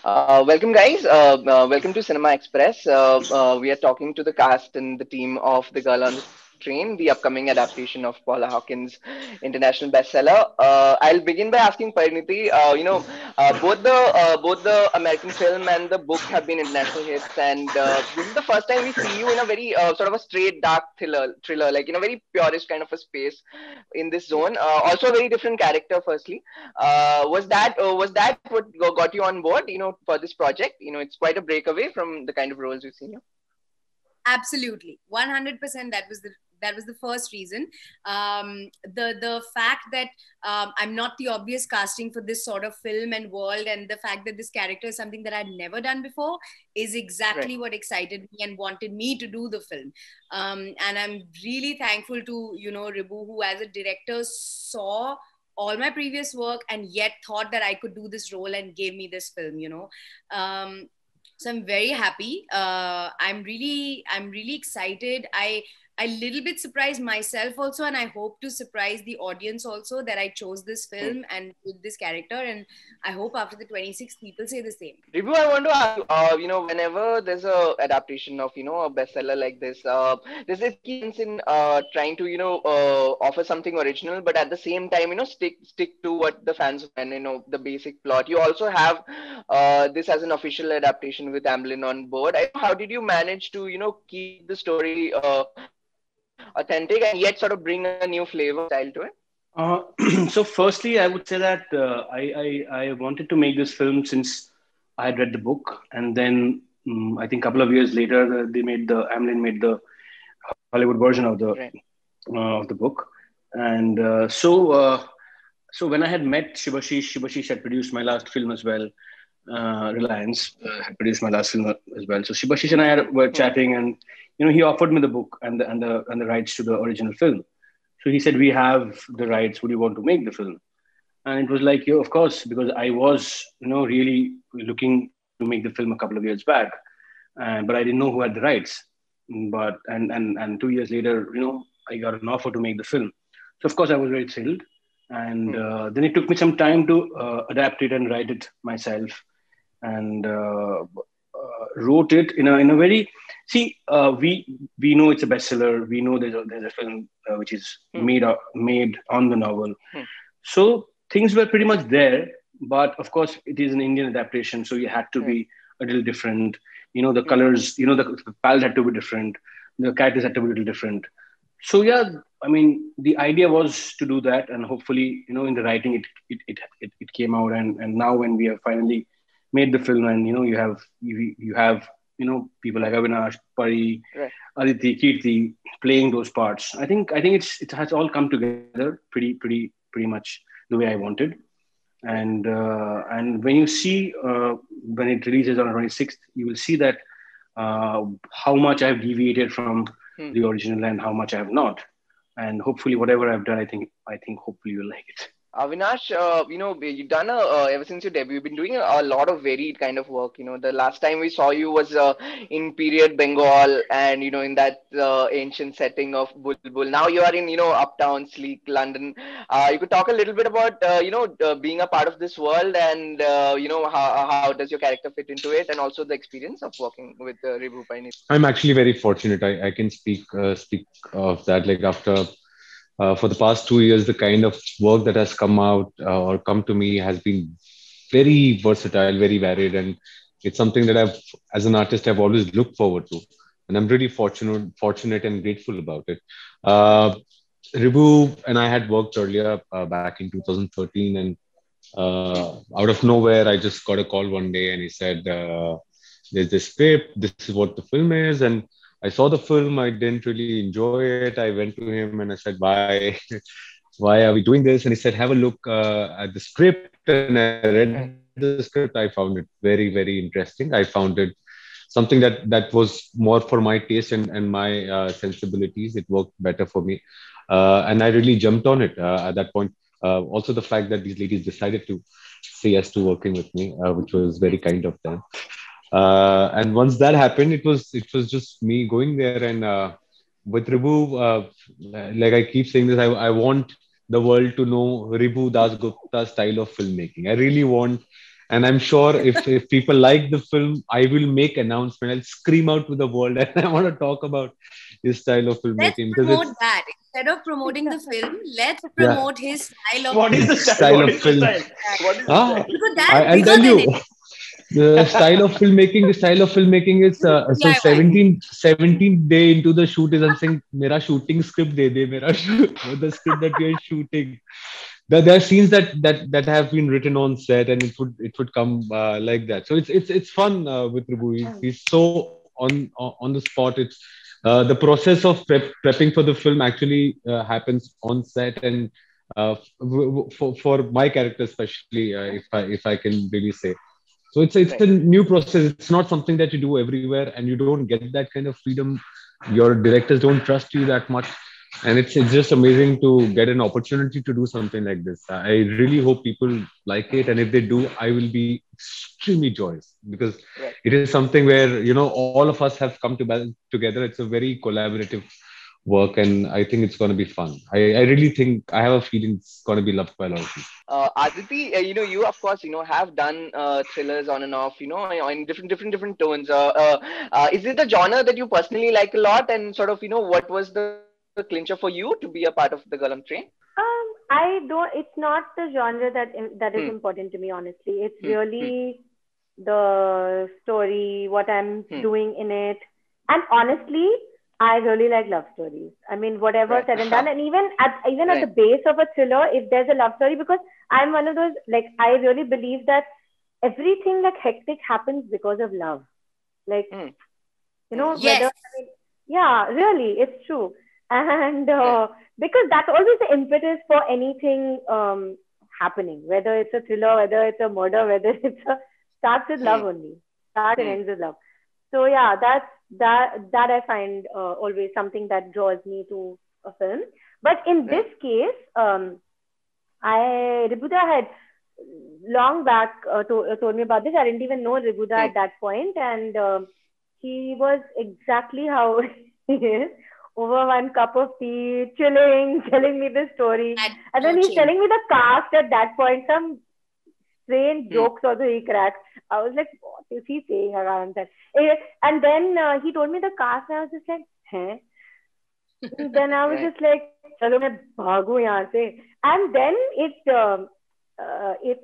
Welcome, guys. Welcome to Cinema Express. We are talking to the cast and the team of The Girl on the Train, the upcoming adaptation of Paula Hawkins' international bestseller. I'll begin by asking Pariniti. Both the American film and the book have been international hits, and this is the first time we see you in a very sort of a straight dark thriller, like in a very purist kind of a space in this zone. Also, a very different character. Firstly, was that what got you on board, for this project? It's quite a breakaway from the kind of roles we've seen here. Absolutely, 100%. That was the first reason. The fact that I'm not the obvious casting for this sort of film and world, and the fact that this character is something that I'd never done before, is Right. exactly what excited me and wanted me to do the film. And I'm really thankful to Ribu, who as a director saw all my previous work and yet thought that I could do this role and gave me this film. So I'm very happy. I'm really excited. I little bit surprised myself also, and I hope to surprise the audience also that I chose this Hmm. film and with this character. And I hope after the 26th, people say the same. Ribu, I want to ask you, whenever there's a adaptation of, a bestseller like this, there's a key sense in trying to, offer something original, but at the same time, stick to what the fans want and, the basic plot. You also have this as an official adaptation with Amblin on board. How did you manage to, keep the story authentic and yet sort of bring a new flavor and style to it? So firstly, I would say that I wanted to make this film since I had read the book, and then I think a couple of years later, Amblin made the Hollywood version Right. of the book, and so when I had met Shibashish had produced my last film as well. Reliance had produced my last film as well. So Shibashish and were Hmm. chatting, and he offered me the book and the rights to the original film. So he said, "We have the rights. Would you want to make the film?" And it was like, yeah, of course, because I was, really looking to make the film a couple of years back, but I didn't know who had the rights. But and 2 years later, I got an offer to make the film. So of course, I was very thrilled. And Hmm. then it took me some time to adapt it and write it myself, and wrote it in a very we know it's a bestseller. We know there's a film which is Hmm. made on the novel, Hmm. so things were pretty much there, but of course it is an Indian adaptation, so you had to Right. be a little different. The Hmm. colors, the palette had to be different, the characters had to be a little different. So yeah, I mean, the idea was to do that, and hopefully, in the writing, it came out, and now when we have finally made the film, and you have people like Avinash, Pari, Right. Aditi, Kirti playing those parts. I think it has all come together pretty much the way I wanted. And when you see when it releases on 26th, you will see that how much I've deviated from Hmm. the original and how much I have not. And hopefully, whatever I've done, I think hopefully you'll like it. Avinash, you've done ever since your debut, you've been doing a lot of varied kind of work. The last time we saw you was in period Bengal and, in that ancient setting of Bulbul. Now you are in, uptown, sleek London. You could talk a little bit about, being a part of this world and, how does your character fit into it, and also the experience of working with Ribu Paini. I'm actually very fortunate. I can speak of that. Like after for the past 2 years, the kind of work that has come out or come to me has been very versatile, very varied, and it's something that as an artist, I've always looked forward to, and I'm really fortunate and grateful about it. Uh, Ribu and I had worked earlier back in 2013, and out of nowhere, I just got a call one day, and he said, "There's this script. This is what the film is." And I saw the film. I didn't really enjoy it. I went to him and I said, "Why? Why are we doing this?" And he said, "Have a look at the script." And I read the script. I found it very, very interesting. I found it something that was more for my taste and my sensibilities. It worked better for me, and I really jumped on it at that point. Also, the fact that these ladies decided to say yes to working with me, which was very kind of them. And once that happened, it was just me going there. And with Ribu, like I keep saying this, I want the world to know Ribu Das Gupta's style of filmmaking. I really want And I'm sure if people like the film, I will make announcement. I'll scream out to the world, and I want to talk about his style of Let's filmmaking because promote it's that. Instead of promoting the film, let's yeah, promote his style of What is the filmmaking. style? style What of is the film. style? What is the Ah, style? Because that's I'll bigger tell than you. it. The style of filmmaking, the style of filmmaking is so DIY. 17th day into the shoot is I'm saying, Mera shooting script de de, mera the script that you're shooting. There are scenes that have been written on set, and it would come like that. So it's fun with Rubu. He's so on the spot. It's the process of prepping for the film actually happens on set, and for my character especially, if I can really say. So it's a Right. new process. It's not something that you do everywhere, and you don't get that kind of freedom. Your directors don't trust you that much, and it's just amazing to get an opportunity to do something like this. I really hope people like it, and if they do, I will be extremely joyous because Right. it is something where all of us have come together. It's a very collaborative work, and I think it's going to be fun. I really think I have a feeling it's going to be loved by a lot of people. Aditi, you of course, have done thrillers on and off, in different tones. Is it a genre that you personally like a lot? And sort of, what was the clincher for you to be a part of the Galam train? I don't. It's not the genre that is Hmm. important to me. Honestly, it's Hmm. Hmm. really the story, what I'm Hmm. doing in it, and honestly, I really like love stories. I mean, whatever Right. said and done, and even at the Right. base of a thriller, if there's a love story, because I'm one of those, like, I really believe that everything like hectic happens because of love. Like, Hmm. Hmm. whether, Yes. I mean, yeah, really, it's true. And Right. because that's always the impetus for anything happening, whether it's a thriller, whether it's a murder, whether it's a starts with love Hmm. only, starts and Hmm. ends with love. So yeah, that I find always something that draws me to a film. But in this Right. case, Ribuda had long back told me about this. I didn't even know Ribuda Hmm. at that point, and he was exactly how he is. Over one cup of tea, chilling, telling me the story, That and no then he's change. telling me the cast at that point. Some strange Hmm. jokes also he cracked. I was like, what is he saying around that? And then he told me the cast, and I was just like, huh? Then I was Right. just like, चलो मैं भागू यहाँ से. And then it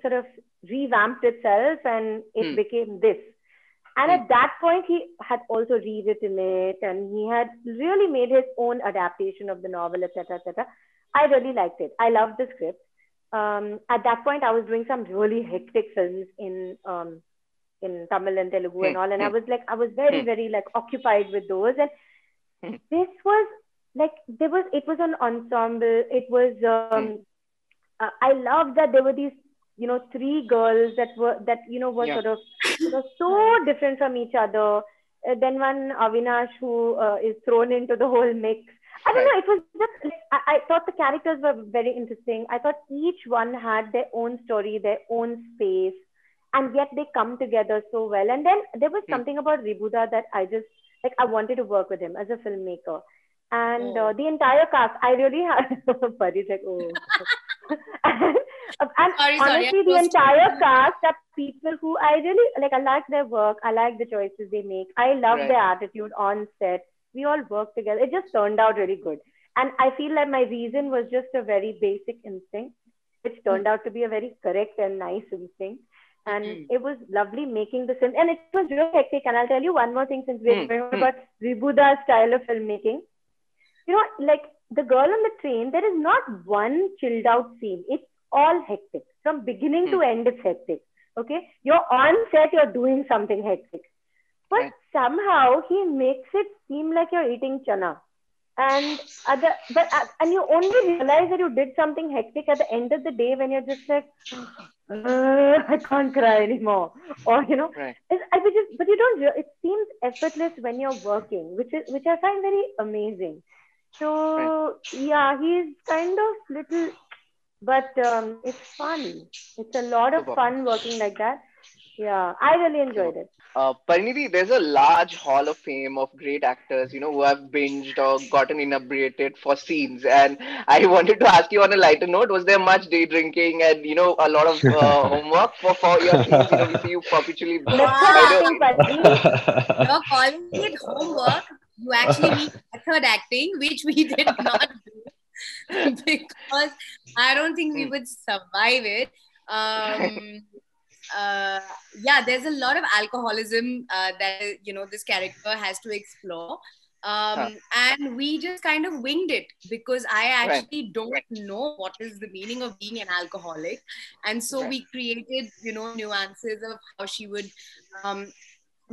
sort of revamped itself and it Hmm. became this. And Hmm. at that point, he had also rewritten it and he had really made his own adaptation of the novel, etc., etc. I really liked it. I loved the script. At that point, I was doing some really hectic films in Tamil and Telugu Hmm. and all, and Hmm. I was very, Hmm. very like occupied with those. And Hmm. this was like it was an ensemble. It was Hmm. I loved that there were these three girls were Yeah. sort of so different from each other. Then one Avinash who is thrown into the whole mix. I don't Right. know. It was just like I thought the characters were very interesting. I thought each one had their own story, their own space, and yet they come together so well. And then there was Hmm. something about Ribuda that I just like. I wanted to work with him as a filmmaker, and Oh, the entire cast. I really had. Buddy's like, oh. And sorry. I honestly, the was entire cast are people who I really like. I like their work. I like the choices they make. I love Right. their attitude on set. We all work together. It just turned out really good. And I feel like my reason was just a very basic instinct, which turned out to be a very correct and nice instinct. And mm, it was lovely making the film. And it was really hectic. And I'll tell you one more thing since we're Hmm. going on Hmm. about Ribuda's style of filmmaking. Like the girl on the train, there is not one chilled out scene. It's all hectic. From beginning Hmm. to end, it's hectic. Okay? You're on set, you're doing something hectic. But Right. somehow he makes it seem like you're eating chana. And and you only realize that you did something hectic at the end of the day when you're just like, I can't cry anymore, or Right. but you don't. It seems effortless when you're working, which I find very amazing. Right. So yeah, he's kind of little, but it's fun. It's a lot of Super. fun working like that. Yeah, I really enjoyed it. Parinidhi, there's a large hall of fame of great actors, who have binged or gotten inebriated for scenes. And I wanted to ask you on a lighter note, was there much day drinking and, a lot of homework for your scenes? We see you perpetually, Method I know. acting, Paji. You're calling it homework. You actually mean method acting, which we did not do because I don't think we Hmm. would survive it. Um, yeah, there's a lot of alcoholism that this character has to explore. Huh. And we just kind of winged it because I Right. actually don't know what is the meaning of being an alcoholic. And so Right. we created, nuances of how she would um,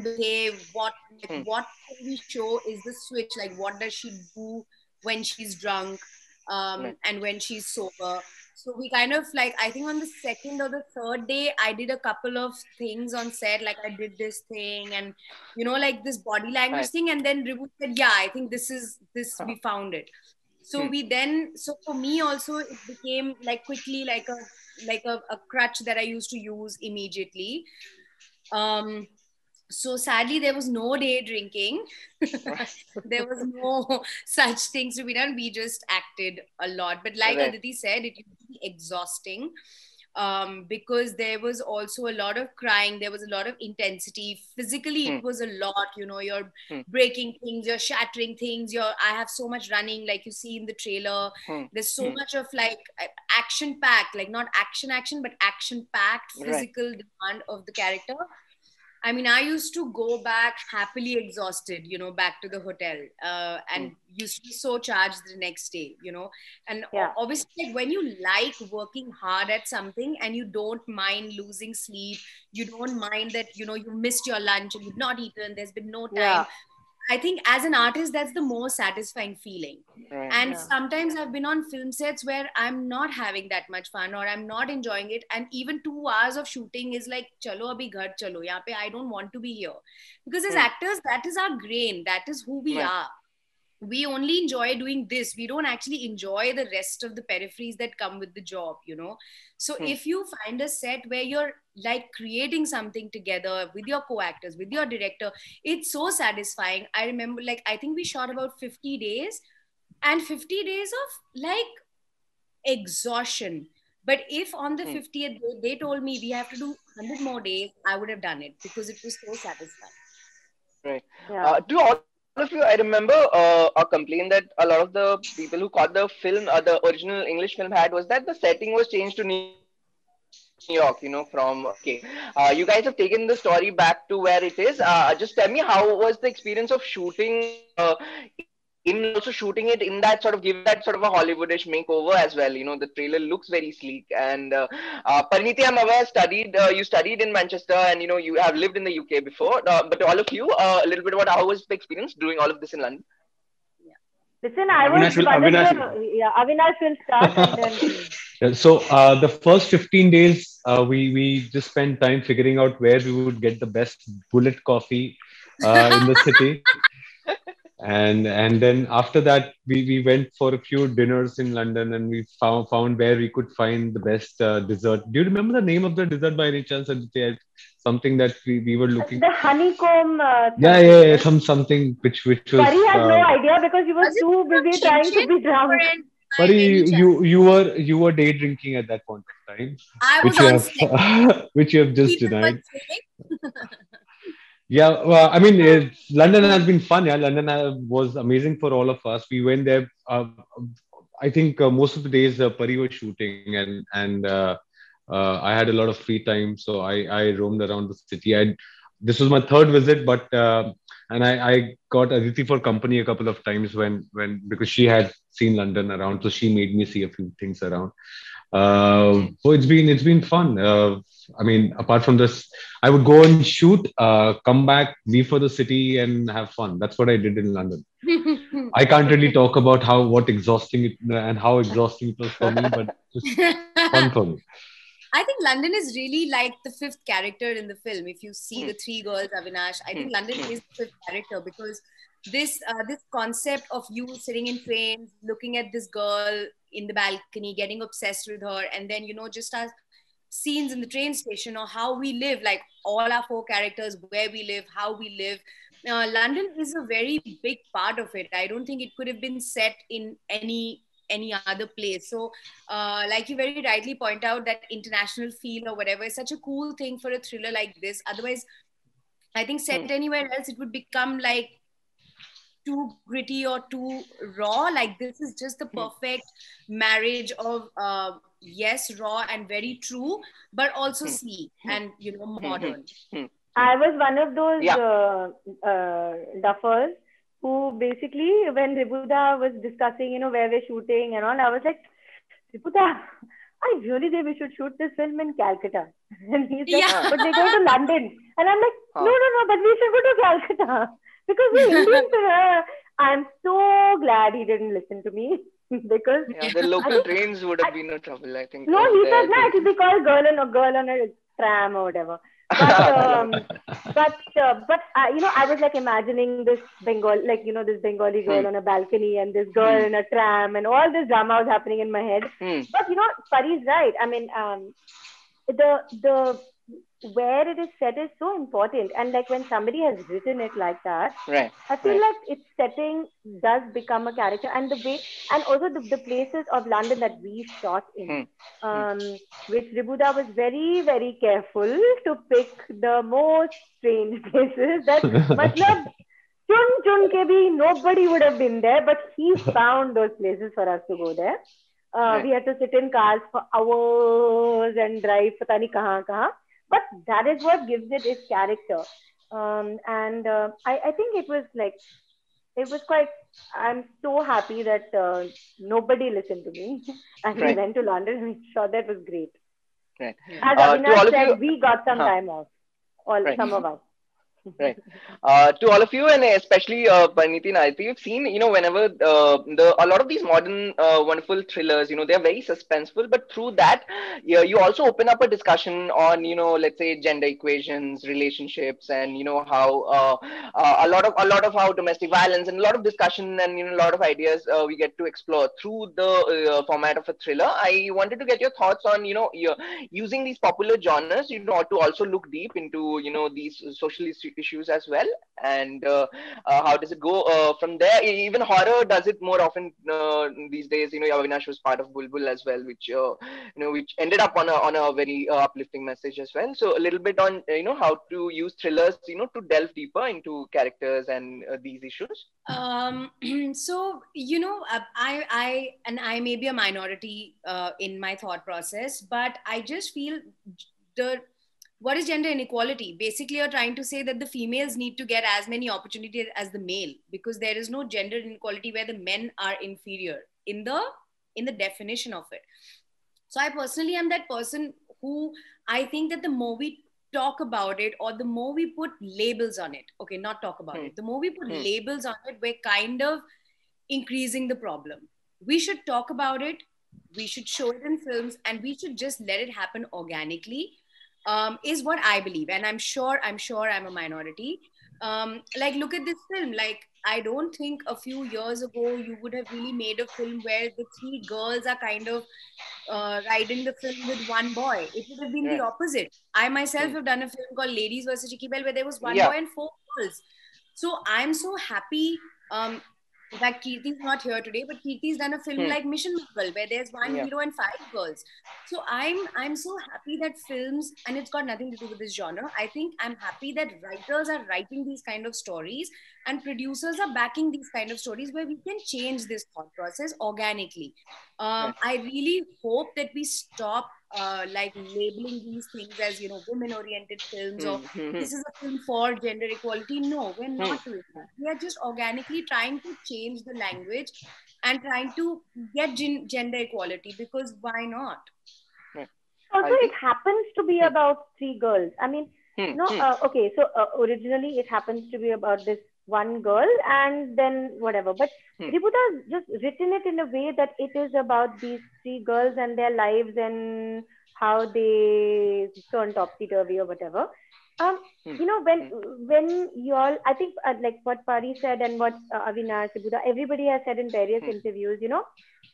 behave, Hmm. what can we show is the switch, like what does she do when she's drunk, Right. and when she's sober. So we kind of, like, I think on the second or the third day I did a couple of things on set, like I did this thing and like this body language Right. thing, and then Ribu said, yeah, I think this Huh. we found it. So Hmm. we then, so for me also it became like quickly like a crutch that I used to use immediately. um so sadly there was no day drinking. There was no such things to be done. We just acted a lot, but like Right. Aditi said, it used to be exhausting, because there was also a lot of crying, there was a lot of intensity. Physically Hmm. it was a lot, you're Hmm. breaking things, you're shattering things, I have so much running, like you see in the trailer. Hmm. There's so Hmm. much of like action packed, like not action but action packed Right. physical demand of the character. I mean, I used to go back happily exhausted, back to the hotel, Hmm. and used to be so charged the next day, And Yeah. obviously, like, when you like working hard at something and you don't mind losing sleep, you don't mind that, you missed your lunch and you've not eaten, there's been no Yeah. time. I think as an artist, that's the most satisfying feeling. Right. And Yeah. sometimes I've been on film sets where I'm not having that much fun or I'm not enjoying it. And even 2 hours of shooting is like, chalo abhi ghar chalo. Yahan pe I don't want to be here. Because as Hmm. actors, that is our grain. That is who we Right. are. We only enjoy doing this. We don't actually enjoy the rest of the peripheries that come with the job. So Hmm. if you find a set where you're like creating something together with your co-actors, with your director, it's so satisfying. I remember, like, I think we shot about 50 days, and 50 days of like exhaustion. But if on the Hmm. 50th day they told me we have to do 100 more days, I would have done it because it was so satisfying. Right. Yeah. To all of you, I remember a complaint that a lot of the people who caught the film, the original English film had, was that the setting was changed to New York, from UK. You guys have taken the story back to where it is. Just tell me, how was the experience of shooting in London, and also shooting it in that sort of, giving that sort of a Hollywoodish makeover as well. The trailer looks very sleek. And Pariniti, I'm aware, you studied in Manchester, and you have lived in the UK before. But to all of you, a little bit about how was the experience doing all of this in London? Yeah. Listen, I was Avinash will, one of Avinash, the, yeah, Avinash will start and then. Yeah, so the first 15 days, we just spent time figuring out where we would get the best bullet coffee in the city, and then after that we went for a few dinners in London, and we found where we could find the best dessert. Do you remember the name of the dessert by any chance? Aditya? Something that we were looking. The honeycomb Yeah, something, yeah, yeah, right? something which was. Pari has no idea because he was Was it too busy chin trying to chin be or drunk. by Buddy, any chance? you were day drinking at that point of time, I was which you on have set. which you have just People were denied. saying. Yeah, well, I mean, London has been fun. Yeah, London was amazing for all of us. We went there. I think most of the days Pari was shooting, and I had a lot of free time, so I roamed around the city. This was my third visit, but and I got Aditi for company a couple of times when because she had seen London around, so she made me see a few things around. So it's been fun. I mean, apart from this, I would go and shoot, come back, leave for the city, and have fun. That's what I did in London. I can't really talk about what exhausting it and how exhausting it was for me, but it was fun for me. I think London is really like the fifth character in the film. If you see Hmm. the three girls, Avinash, I Hmm. think London Hmm. is the fifth character because this concept of you sitting in trains, looking at this girl in the balcony, getting obsessed with her, and then just as scenes in the train station, or how we live, like all our four characters, where we live, how we live. London is a very big part of it. I don't think it could have been set in any other place. So like you very rightly point out, that international feel or whatever is such a cool thing for a thriller like this. Otherwise, I think set anywhere else, it would become like too gritty or too raw. Like this is just the perfect marriage of yes, raw and very true, but also sleek and modern. I was one of those duffers who basically, when Ribuda was discussing, where we're shooting and all, I was like, Ribuda, I really think we should shoot this film in Calcutta. And he's like, but we're going to London. And I'm like, no, but we should go to Calcutta. Because we're Indians. I'm so glad he didn't listen to me. Because the local trains would have been a trouble, I think. No, he said, no, it would be called girl on a tram or whatever. But I was like imagining this this Bengali girl on a balcony and this girl in a tram and all this drama was happening in my head. But Pari's right. I mean, the where it is set is so important, and like when somebody has written it like that, I feel like its setting does become a character, and the way, and also the places of London that we shot in, which Ribuda was very, very careful to pick the most strange places that matlab chun ke bhi nobody would have been there, but he found those places for us to go there. We had to sit in cars for hours and drive pata nahi kahan. But that is what gives it its character. I think it was quite, I'm so happy that nobody listened to me. And we went to London and we thought that was great. Right. As Avinash said, we got some time off. Some of us. Right. To all of you, and especially Pariniti and Aditi, you've seen, whenever a lot of these modern wonderful thrillers, they're very suspenseful, but through that, you also open up a discussion on, let's say gender equations, relationships, and how a lot of how domestic violence and a lot of discussion and a lot of ideas we get to explore through the format of a thriller. I wanted to get your thoughts on, using these popular genres, to also look deep into, these social issues as well, and how does it go from there? Even horror does it more often these days. Avinash was part of Bulbul as well, which which ended up on a very uplifting message as well. So a little bit on how to use thrillers to delve deeper into characters and these issues. So I may be a minority in my thought process, but I just feel what is gender inequality? Basically, you're trying to say that the females need to get as many opportunities as the male, because there is no gender inequality where the men are inferior in the definition of it. So I personally am that person who, I think that the more we talk about it, or the more we put labels on it, okay, not talk about it, the more we put labels on it, we're kind of increasing the problem. We should talk about it, we should show it in films, and we should just let it happen organically. Is what I believe, and I'm sure I'm a minority. Like, look at this film. Like, I don't think a few years ago you would have really made a film where the three girls are kind of riding the film with one boy. It would have been the opposite. I myself have done a film called Ladies vs. Chicky Bell, where there was one boy and four girls. So I'm so happy. In fact, Kirti's not here today, but Kirti's done a film like Mission Muggle, where there's one hero and five girls. So I'm so happy that films, and it's got nothing to do with this genre, I think I'm happy that writers are writing these kind of stories and producers are backing these kind of stories where we can change this thought process organically. I really hope that we stop like labeling these things as women-oriented films, or this is a film for gender equality. No, we're not doing that. We are just organically trying to change the language and trying to get gender equality, because why not? Also, it happens to be about three girls. I mean, okay, so originally it happens to be about this one girl and then whatever, but Ribuda's just written it in a way that it is about these three girls and their lives and how they turn topsy-turvy or whatever. When you all, I think like what Pari said and what Avinash, Ribuda, everybody has said in various interviews,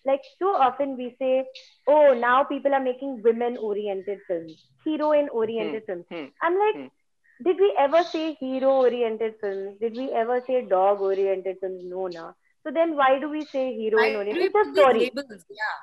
Like so often we say, oh, now people are making women-oriented films, heroine-oriented films. I'm like, did we ever say hero-oriented films? Did we ever say dog-oriented films? No, na. So then why do we say Why do heroine-oriented? we It's a put these story. labels? Yeah.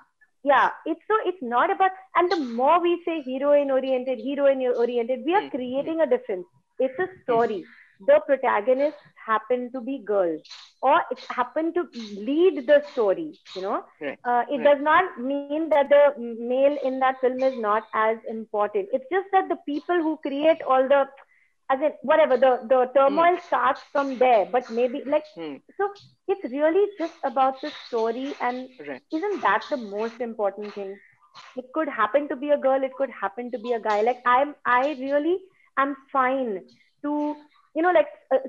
Yeah, it's not about, and the more we say heroine oriented, we are creating a difference. It's a story. The protagonists happen to be girls, or it happen to lead the story, it does not mean that the male in that film is not as important. It's just that the people who create all the, as in whatever, the turmoil starts from there, but maybe like, so it's really just about the story. And isn't that the most important thing? It could happen to be a girl, it could happen to be a guy. Like I really am fine to, like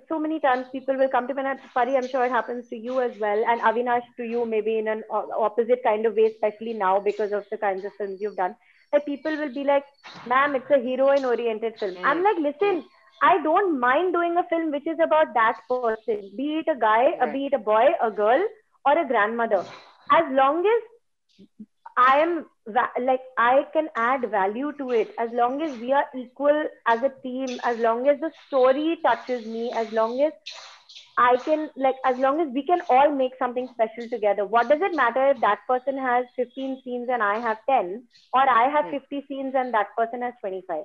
so many times people will come to me, and Pari, I'm sure it happens to you as well, and Avinash, to you maybe in an opposite kind of way, especially now because of the kinds of films you've done. Like people will be like, ma'am, it's a heroine oriented film. I'm like, listen, I don't mind doing a film which is about that person, be it a guy, be it a boy, a girl, or a grandmother. As long as I am like, I can add value to it, as long as we are equal as a team, as long as the story touches me, as long as I can, like, as long as we can all make something special together. What does it matter if that person has 15 scenes and I have 10, or I have 50 scenes and that person has 25?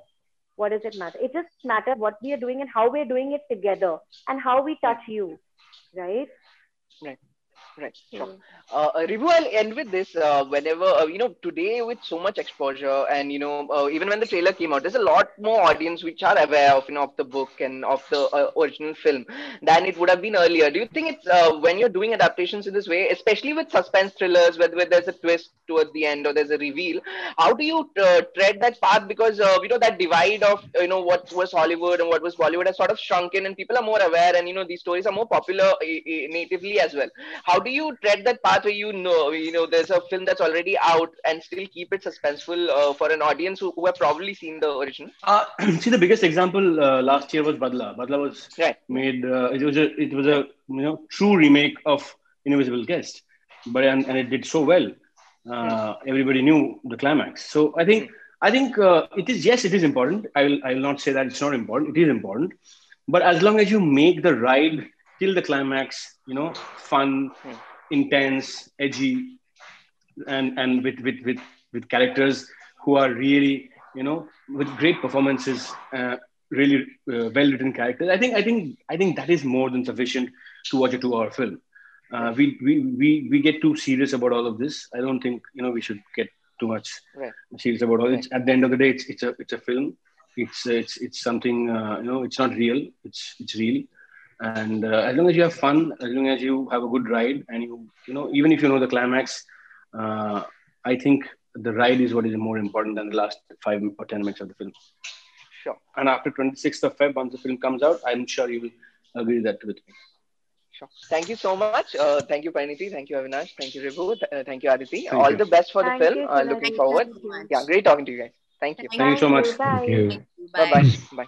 What does it matter? It just matters what we are doing and how we are doing it together, and how we touch you, right? Right, sure. Ribu, I'll end with this. Whenever, today with so much exposure, and, even when the trailer came out, there's a lot more audience which are aware of, of the book and of the original film than it would have been earlier. Do you think it's when you're doing adaptations in this way, especially with suspense thrillers, where there's a twist towards the end or there's a reveal, how do you tread that path? Because, that divide of, what was Hollywood and what was Bollywood has sort of shrunken, and people are more aware, and, these stories are more popular natively as well. How do you tread that path where there's a film that's already out and still keep it suspenseful for an audience who have probably seen the original? See, the biggest example last year was Badla. Badla was made. It was a true remake of Invisible Guest, and it did so well. Everybody knew the climax. So I think it is, yes, it is important. I will not say that it's not important. It is important, but as long as you make the ride till the climax, fun, intense, edgy, and with characters who are really, with great performances, really well written characters. I think that is more than sufficient to watch a 2-hour film. We get too serious about all of this. I don't think we should get too much serious about all it. At the end of the day, it's a film. It's something, it's not real. It's real. And as long as you have fun, as long as you have a good ride, and even if you know the climax, I think the ride is what is more important than the last 5 or 10 minutes of the film. Sure. And after 26th of Feb, once the film comes out, I'm sure you will agree that with me. Sure. Thank you so much. Thank you, Pariniti. Thank you, Avinash. Thank you, Ribu. Thank you, Aditi. All the best for the film. Looking forward. Yeah, great talking to you guys. Thank you. Thank you so much. Bye. Thank you. Bye-bye. Bye.